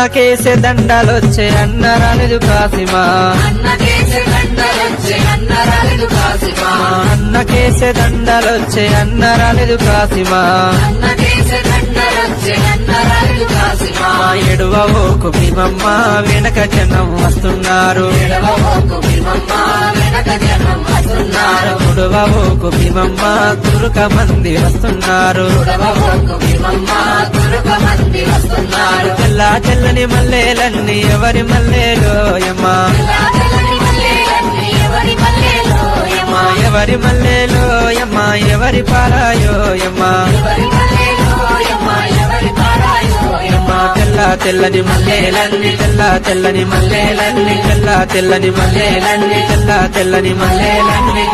అన్నకేసే దండాలొచ్చే అన్న రాలేదు కాసిమా అన్నకేసే దండలొచ్చే అన్న రాలేదు కాసిమా అన్నకేసే దండాలొచ్చే అన్న రాలేదు కాసిమా అన్నకేసే దండలొచ్చే అన్న రాలేదు కాసిమా ఎడువోకు భీమమ్మ వెనక జనం వస్తున్నారు ఎడవబోకు భీమమ్మ వెనక జనం వస్తున్నారు ఉడవోకు భీమమ్మ తురుక మంది వస్తున్నారు ఎడవబోకు భీమమ్మ తురుక మంది వస్తున్నారు తెల్లని మల్లేలన్నీ ఎవరి మల్లేలోయమ్మా తెల్లని మల్లెలన్నీ ఎవరి మల్లెలోయమ్మా ఎవరి మల్లేలోయమ్మా ఎవరి పారాయోయమ్మా ఎవరి మల్లెలోయమ్మా ఎవరి పారాయోయమ్మా తెల్లని మల్లేలన్నీ తెల్లని మల్లేలన్నీ తెల్లని మల్లేలన్నీ తెల్లని మల్లేలన్నీ